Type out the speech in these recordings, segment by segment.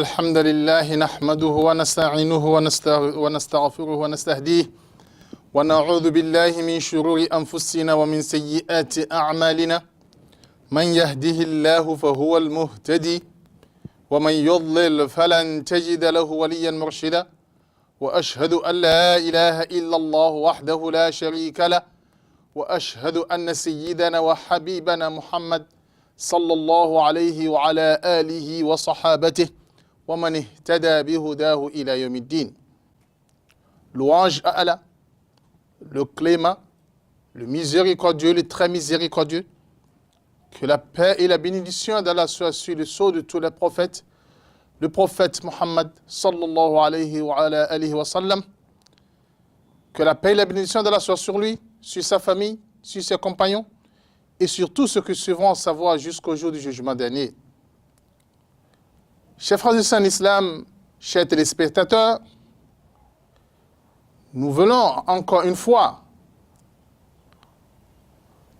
الحمد لله نحمده ونستعينه ونستغفره ونستهديه ونعوذ بالله من شرور أنفسنا ومن سيئات أعمالنا من يهده الله فهو المهتدي ومن يضلل فلن تجد له وليا مرشدا وأشهد أن لا إله إلا الله وحده لا شريك له وأشهد أن سيدنا وحبيبنا محمد صلى الله عليه وعلى آله وصحابته ومن اهتدى بهداه إلى يوم الدين. Louange à Allah, le clément, le miséricordieux, le très miséricordieux. Que la paix et la bénédiction d'Allah soient sur le sceau de tous les prophètes, le prophète Muhammad sallallahu alayhi wa sallam. Que la paix et la bénédiction d'Allah soient sur lui, sur sa famille, sur ses compagnons et sur tous ceux qui suivront sa voie jusqu'au jour du jugement dernier. Chers frères et sœurs en islam, chers téléspectateurs, nous venons encore une fois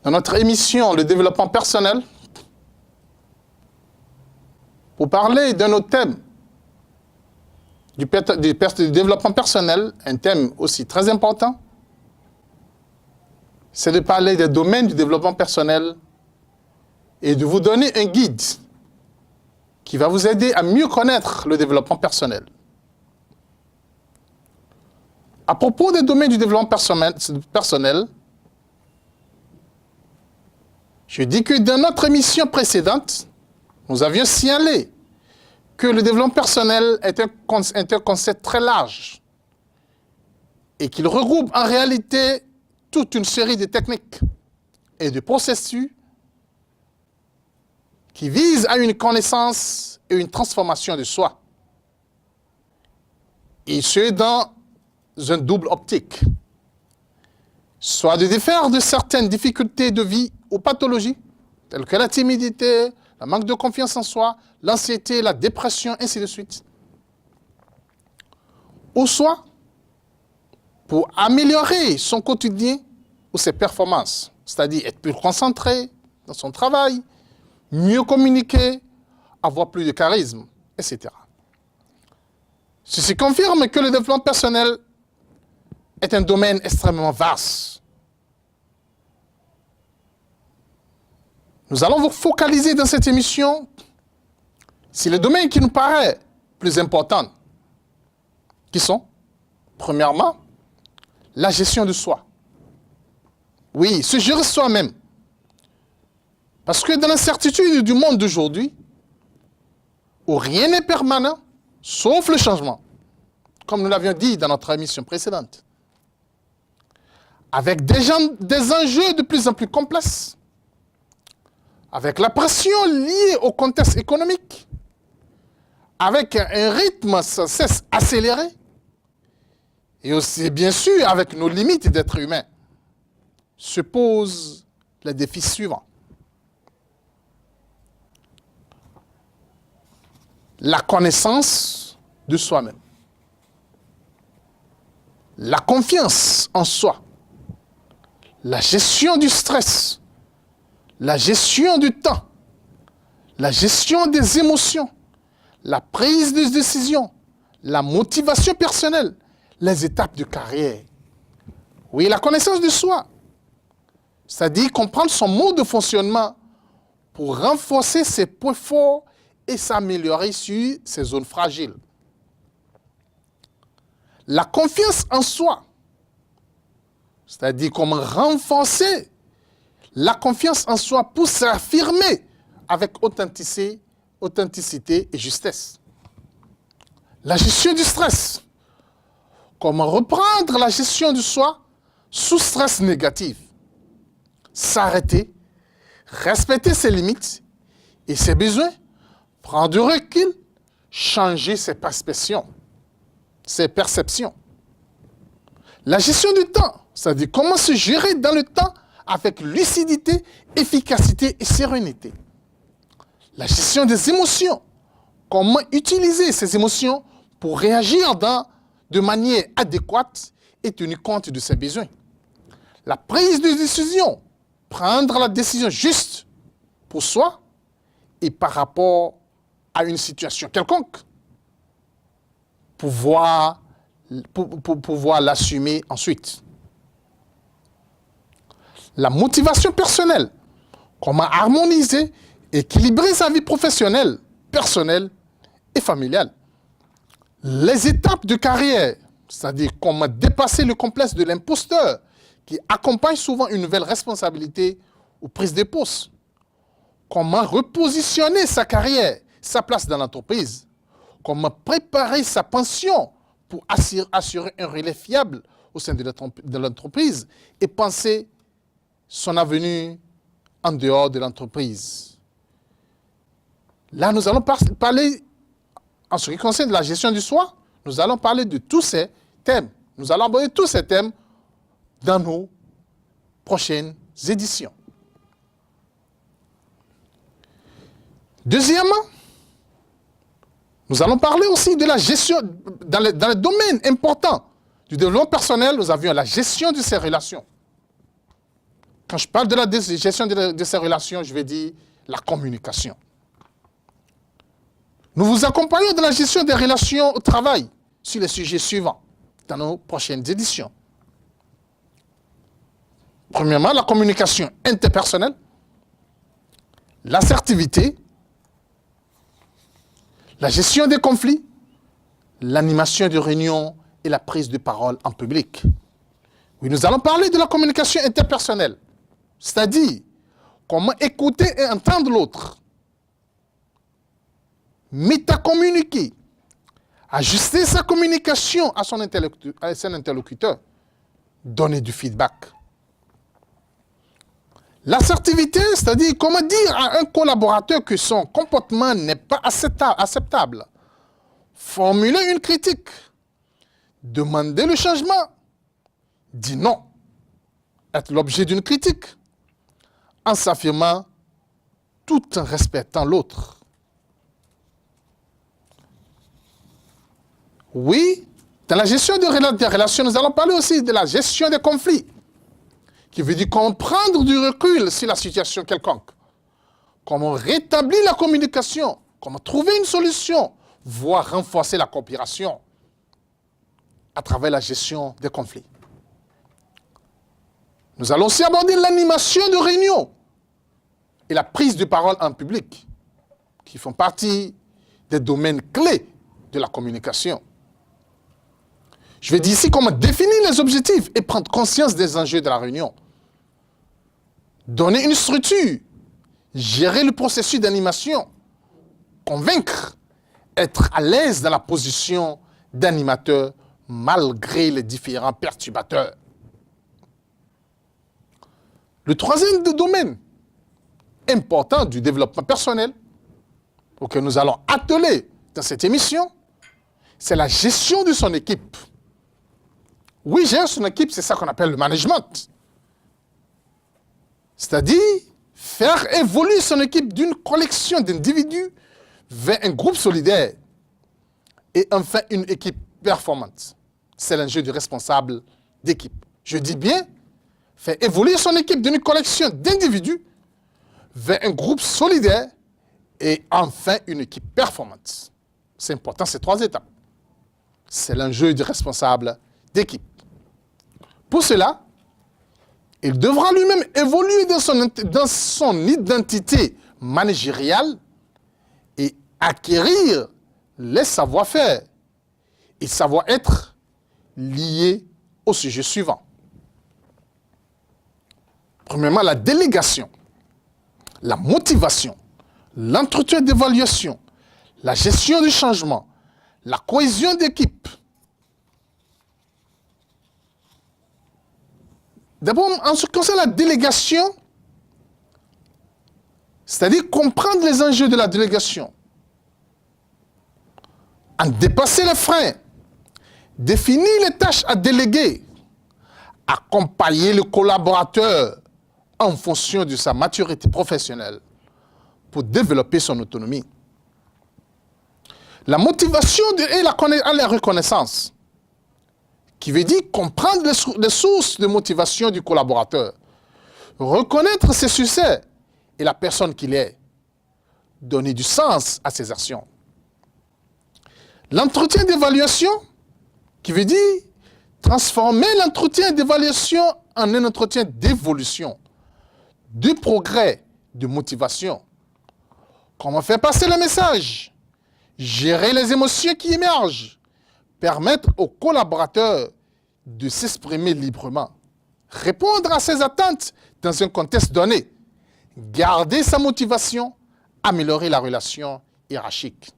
dans notre émission Le développement personnel pour parler d'un autre thème du développement personnel, un thème aussi très important, c'est de parler des domaines du développement personnel et de vous donner un guide qui va vous aider à mieux connaître le développement personnel. À propos des domaines du développement personnel, je dis que dans notre émission précédente, nous avions signalé que le développement personnel est un concept très large et qu'il regroupe en réalité toute une série de techniques et de processus qui visent à une connaissance et une transformation de soi. Et ce, dans un double optique. Soit de défaire de certaines difficultés de vie ou pathologies, telles que la timidité, le manque de confiance en soi, l'anxiété, la dépression, ainsi de suite. Ou soit pour améliorer son quotidien ou ses performances, c'est-à-dire être plus concentré dans son travail, mieux communiquer, avoir plus de charisme, etc. Ceci confirme que le développement personnel est un domaine extrêmement vaste. Nous allons vous focaliser dans cette émission sur les domaines qui nous paraissent plus importants, qui sont, premièrement, la gestion de soi. Oui, se gérer soi-même. Parce que dans l'incertitude du monde d'aujourd'hui, où rien n'est permanent, sauf le changement, comme nous l'avions dit dans notre émission précédente, avec des enjeux de plus en plus complexes, avec la pression liée au contexte économique, avec un rythme sans cesse accéléré, et aussi, bien sûr, avec nos limites d'être humain, se posent les défis suivants. La connaissance de soi-même, la confiance en soi, la gestion du stress, la gestion du temps, la gestion des émotions, la prise de décision, la motivation personnelle, les étapes de carrière. Oui, la connaissance de soi, c'est-à-dire comprendre son mode de fonctionnement pour renforcer ses points forts et s'améliorer sur ses zones fragiles. La confiance en soi, c'est-à-dire comment renforcer la confiance en soi pour s'affirmer avec authenticité et justesse. La gestion du stress, comment reprendre la gestion de soi sous stress négatif. S'arrêter, respecter ses limites et ses besoins, prendre du recul, changer ses perceptions. La gestion du temps, c'est-à-dire comment se gérer dans le temps avec lucidité, efficacité et sérénité. La gestion des émotions, comment utiliser ces émotions pour réagir de manière adéquate et tenir compte de ses besoins. La prise de décision, prendre la décision juste pour soi et par rapport à une situation quelconque. pouvoir l'assumer ensuite. La motivation personnelle, comment harmoniser, équilibrer sa vie professionnelle, personnelle et familiale. Les étapes de carrière, c'est-à-dire comment dépasser le complexe de l'imposteur qui accompagne souvent une nouvelle responsabilité ou prise de poste. Comment repositionner sa carrière, sa place dans l'entreprise. Comment préparer sa pension pour assurer un relais fiable au sein de l'entreprise et penser son avenir en dehors de l'entreprise. Là, nous allons parler, en ce qui concerne la gestion du soi, nous allons parler de tous ces thèmes. Nous allons aborder tous ces thèmes dans nos prochaines éditions. Deuxièmement, nous allons parler aussi de la gestion, dans le domaine important du développement personnel, nous avions la gestion de ses relations. Quand je parle de la gestion de ces relations, je vais dire la communication. Nous vous accompagnons dans la gestion des relations au travail sur les sujets suivants dans nos prochaines éditions. Premièrement, la communication interpersonnelle, l'assertivité, la gestion des conflits, l'animation de réunions et la prise de parole en public. Oui, nous allons parler de la communication interpersonnelle, c'est-à-dire comment écouter et entendre l'autre, métacommuniquer, ajuster sa communication à son interlocuteur, donner du feedback. L'assertivité, c'est-à-dire comment dire à un collaborateur que son comportement n'est pas acceptable, formuler une critique, demander le changement, dire non, être l'objet d'une critique, en s'affirmant tout en respectant l'autre. Oui, dans la gestion des relations, nous allons parler aussi de la gestion des conflits, qui veut dire comprendre du recul sur la situation quelconque. Comment rétablir la communication, comment trouver une solution, voire renforcer la coopération à travers la gestion des conflits. Nous allons aussi aborder l'animation de réunions et la prise de parole en public, qui font partie des domaines clés de la communication. Je vais dire ici comment définir les objectifs et prendre conscience des enjeux de la réunion. Donner une structure, gérer le processus d'animation, convaincre, être à l'aise dans la position d'animateur malgré les différents perturbateurs. Le troisième domaine important du développement personnel auquel nous allons atteler dans cette émission, c'est la gestion de son équipe. Oui, gérer son équipe, c'est ça qu'on appelle le management. C'est-à-dire faire évoluer son équipe d'une collection d'individus vers un groupe solidaire et enfin une équipe performante. C'est l'enjeu du responsable d'équipe. Je dis bien, faire évoluer son équipe d'une collection d'individus vers un groupe solidaire et enfin une équipe performante. C'est important, ces trois étapes. C'est l'enjeu du responsable d'équipe. Pour cela, il devra lui-même évoluer dans son identité managériale et acquérir les savoir-faire et savoir-être liés au sujet suivant. Premièrement, la délégation, la motivation, l'entretien d'évaluation, la gestion du changement, la cohésion d'équipe. D'abord, en ce qui concerne la délégation, c'est-à-dire comprendre les enjeux de la délégation, en dépasser les freins, définir les tâches à déléguer, accompagner le collaborateur en fonction de sa maturité professionnelle pour développer son autonomie. La motivation et la reconnaissance, qui veut dire comprendre les sources de motivation du collaborateur, reconnaître ses succès et la personne qu'il est, donner du sens à ses actions. L'entretien d'évaluation, qui veut dire transformer l'entretien d'évaluation en un entretien d'évolution, de progrès, de motivation. Comment faire passer le message? Gérer les émotions qui émergent. Permettre aux collaborateurs de s'exprimer librement. Répondre à ses attentes dans un contexte donné. Garder sa motivation. Améliorer la relation hiérarchique.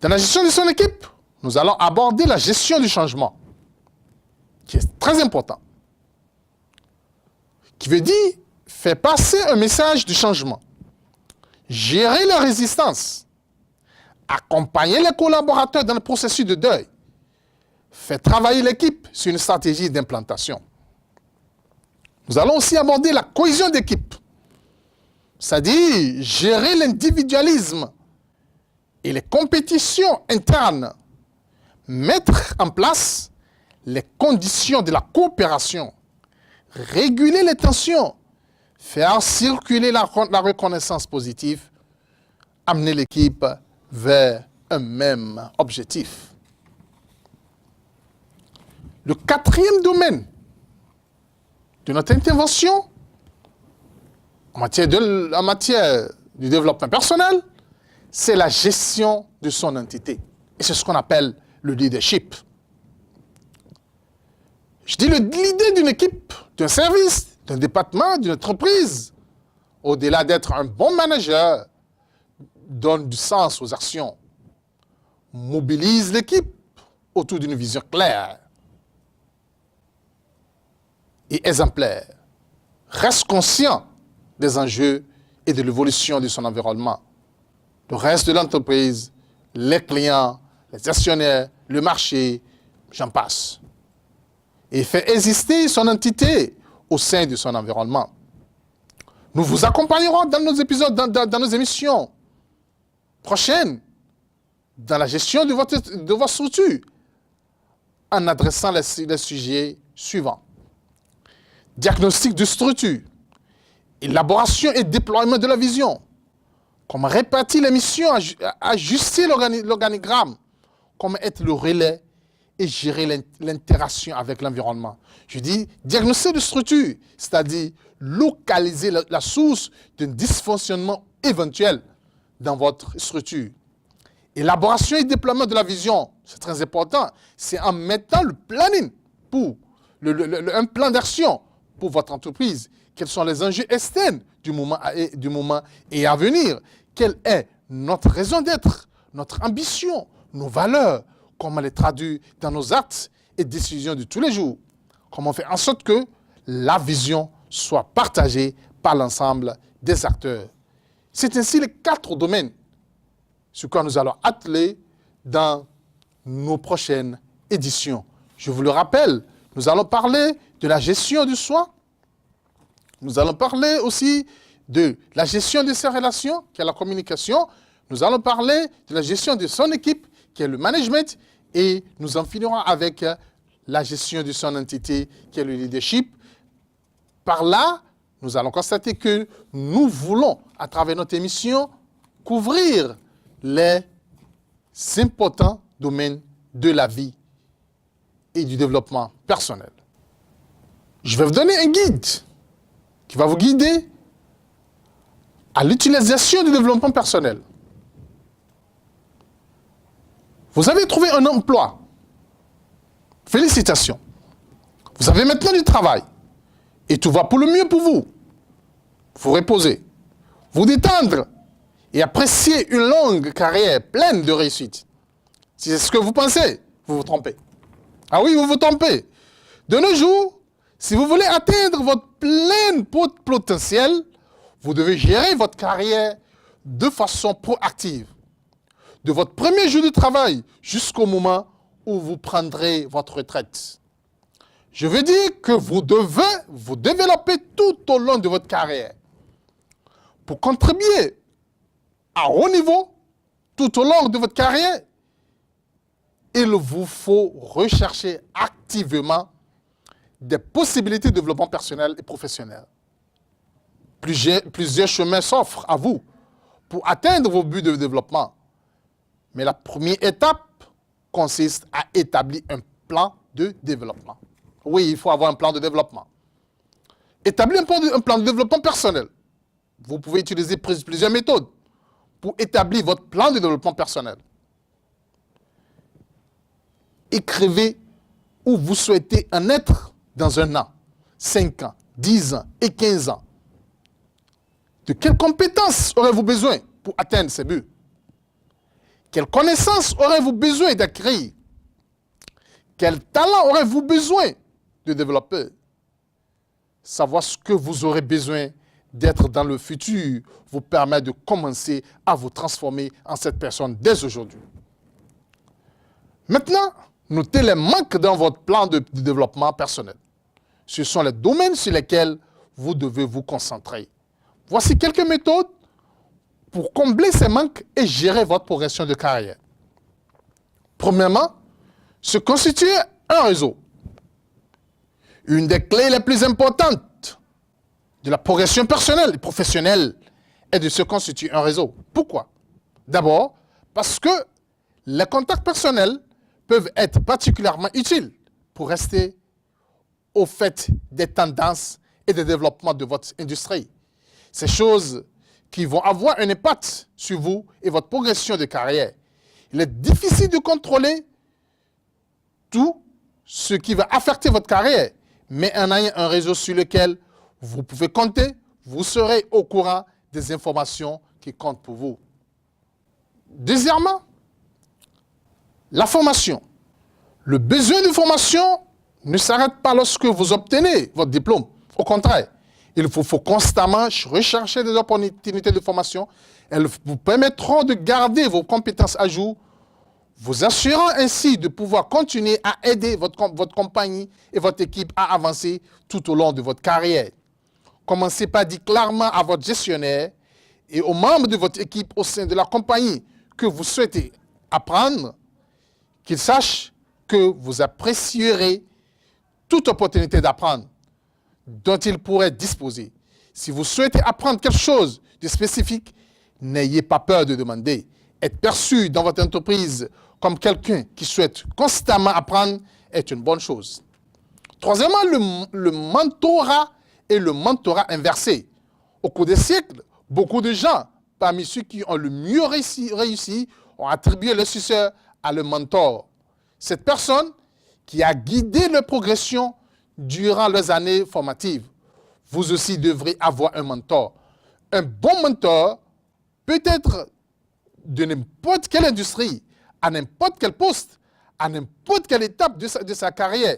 Dans la gestion de son équipe, nous allons aborder la gestion du changement, qui est très important. Qui veut dire faire passer un message du changement, gérer la résistance, accompagner les collaborateurs dans le processus de deuil, faire travailler l'équipe sur une stratégie d'implantation. Nous allons aussi aborder la cohésion d'équipe, c'est-à-dire gérer l'individualisme et les compétitions internes, mettre en place les conditions de la coopération, réguler les tensions, faire circuler la reconnaissance positive, amener l'équipe vers un même objectif. Le quatrième domaine de notre intervention en matière du développement personnel, c'est la gestion de son entité. Et c'est ce qu'on appelle le leadership. Je dis l'idée d'une équipe, d'un service, d'un département, d'une entreprise, au-delà d'être un bon manager, donne du sens aux actions, mobilise l'équipe autour d'une vision claire et exemplaire, reste conscient des enjeux et de l'évolution de son environnement. Le reste de l'entreprise, les clients, les actionnaires, le marché, j'en passe. Et fait exister son entité au sein de son environnement. Nous vous accompagnerons dans nos épisodes, dans nos émissions prochaines, dans la gestion de votre structure, en adressant les sujets suivants. Diagnostic de structure, élaboration et déploiement de la vision, comment répartir les missions, ajuster l'organigramme, comment être le relais et gérer l'interaction avec l'environnement. Je dis diagnostic de structure, c'est-à-dire localiser la source d'un dysfonctionnement éventuel dans votre structure. Élaboration et déploiement de la vision, c'est très important. C'est en mettant le planning pour un plan d'action pour votre entreprise. Quels sont les enjeux externes du moment et à venir? Quelle est notre raison d'être, notre ambition, nos valeurs? Comment les traduire dans nos actes et décisions de tous les jours? Comment faire en sorte que la vision soit partagée par l'ensemble des acteurs? C'est ainsi les 4 domaines sur quoi nous allons atteler dans nos prochaines éditions. Je vous le rappelle, nous allons parler de la gestion du soi. Nous allons parler aussi de la gestion de ses relations, qui est la communication. Nous allons parler de la gestion de son équipe, qui est le management. Et nous en finirons avec la gestion de son entité, qui est le leadership. Par là, nous allons constater que nous voulons, à travers notre émission, couvrir les importants domaines de la vie et du développement personnel. Je vais vous donner un guide qui va vous guider à l'utilisation du développement personnel. Vous avez trouvé un emploi. Félicitations. Vous avez maintenant du travail. Et tout va pour le mieux pour vous. Vous reposer, vous détendre et apprécier une longue carrière pleine de réussite. Si c'est ce que vous pensez, vous vous trompez. Ah oui, vous vous trompez. De nos jours, si vous voulez atteindre votre plein potentiel, vous devez gérer votre carrière de façon proactive. De votre premier jour de travail jusqu'au moment où vous prendrez votre retraite. Je veux dire que vous devez vous développer tout au long de votre carrière. Pour contribuer à haut niveau, tout au long de votre carrière, il vous faut rechercher activement des possibilités de développement personnel et professionnel. Plusieurs chemins s'offrent à vous pour atteindre vos buts de développement. Mais la première étape consiste à établir un plan de développement. Oui, il faut avoir un plan de développement. Établir un plan de développement personnel. Vous pouvez utiliser plusieurs méthodes pour établir votre plan de développement personnel. Écrivez où vous souhaitez en être dans 1 an, 5 ans, 10 ans et 15 ans. De quelles compétences aurez-vous besoin pour atteindre ces buts? Quelles connaissances aurez-vous besoin d'acquérir? Quel talent aurez-vous besoin de développer? Savoir ce que vous aurez besoin d'être dans le futur vous permet de commencer à vous transformer en cette personne dès aujourd'hui. Maintenant, notez les manques dans votre plan de développement personnel. Ce sont les domaines sur lesquels vous devez vous concentrer. Voici quelques méthodes pour combler ces manques et gérer votre progression de carrière. Premièrement, se constituer un réseau. Une des clés les plus importantes de la progression personnelle et professionnelle est de se constituer un réseau. Pourquoi? D'abord, parce que les contacts personnels peuvent être particulièrement utiles pour rester au fait des tendances et des développements de votre industrie. Ces choses qui vont avoir un impact sur vous et votre progression de carrière. Il est difficile de contrôler tout ce qui va affecter votre carrière, mais en ayant un réseau sur lequel vous pouvez compter, vous serez au courant des informations qui comptent pour vous. Deuxièmement, la formation. Le besoin de formation ne s'arrête pas lorsque vous obtenez votre diplôme. Au contraire, il faut constamment rechercher des opportunités de formation. Elles vous permettront de garder vos compétences à jour, vous assurant ainsi de pouvoir continuer à aider votre compagnie et votre équipe à avancer tout au long de votre carrière. Commencez par dire clairement à votre gestionnaire et aux membres de votre équipe au sein de la compagnie que vous souhaitez apprendre, qu'ils sachent que vous apprécierez toute opportunité d'apprendre dont ils pourraient disposer. Si vous souhaitez apprendre quelque chose de spécifique, n'ayez pas peur de demander. Être perçu dans votre entreprise comme quelqu'un qui souhaite constamment apprendre est une bonne chose. Troisièmement, le mentorat et le mentorat inversé. Au cours des siècles, beaucoup de gens, parmi ceux qui ont le mieux réussi ont attribué le succès à le mentor. Cette personne qui a guidé leur progression durant leurs années formatives. Vous aussi devrez avoir un mentor. Un bon mentor peut être de n'importe quelle industrie, à n'importe quel poste, à n'importe quelle étape de sa carrière.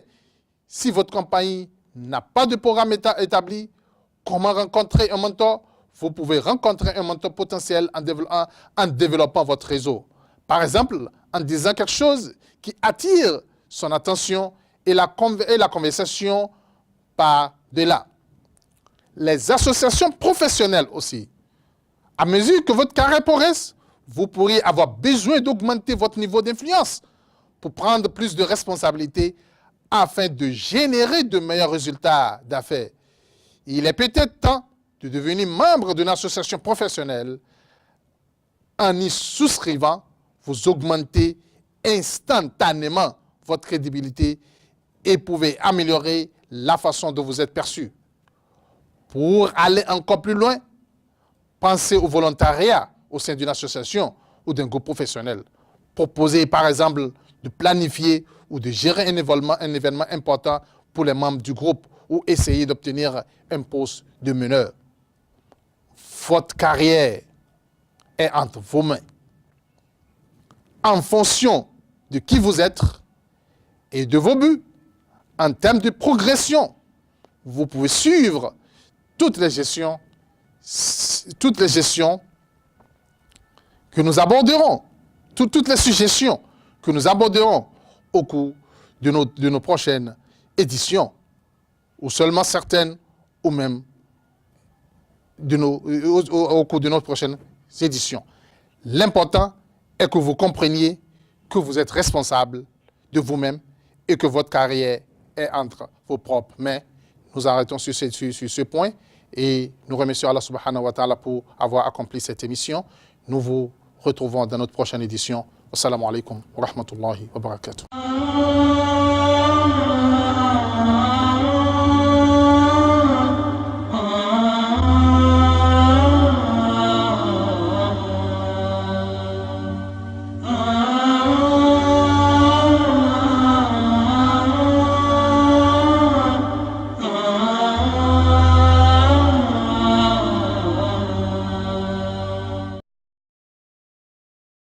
Si votre compagnie n'a pas de programme établi, comment rencontrer un mentor? Vous pouvez rencontrer un mentor potentiel en développant votre réseau. Par exemple, en disant quelque chose qui attire son attention et la conversation par-delà. Les associations professionnelles aussi. À mesure que votre carrière progresse, vous pourriez avoir besoin d'augmenter votre niveau d'influence pour prendre plus de responsabilités afin de générer de meilleurs résultats d'affaires. Il est peut-être temps de devenir membre d'une association professionnelle. En y souscrivant, vous augmentez instantanément votre crédibilité et pouvez améliorer la façon dont vous êtes perçu. Pour aller encore plus loin, pensez au volontariat au sein d'une association ou d'un groupe professionnel. Proposez par exemple de planifier ou de gérer un événement important pour les membres du groupe ou essayer d'obtenir un poste de meneur. Votre carrière est entre vos mains. En fonction de qui vous êtes et de vos buts, en termes de progression, vous pouvez suivre toutes les gestions que nous aborderons, toutes les suggestions que nous aborderons au cours de nos prochaines éditions, ou seulement certaines, ou même au cours de nos prochaines éditions. L'important est que vous compreniez que vous êtes responsable de vous-même et que votre carrière est entre vos propres mains. Nous arrêtons sur ce point et nous remercions Allah subhanahu wa ta'ala pour avoir accompli cette émission. Nous vous retrouvons dans notre prochaine édition. Wassalamu alaikum wa rahmatullahi wa barakatuh.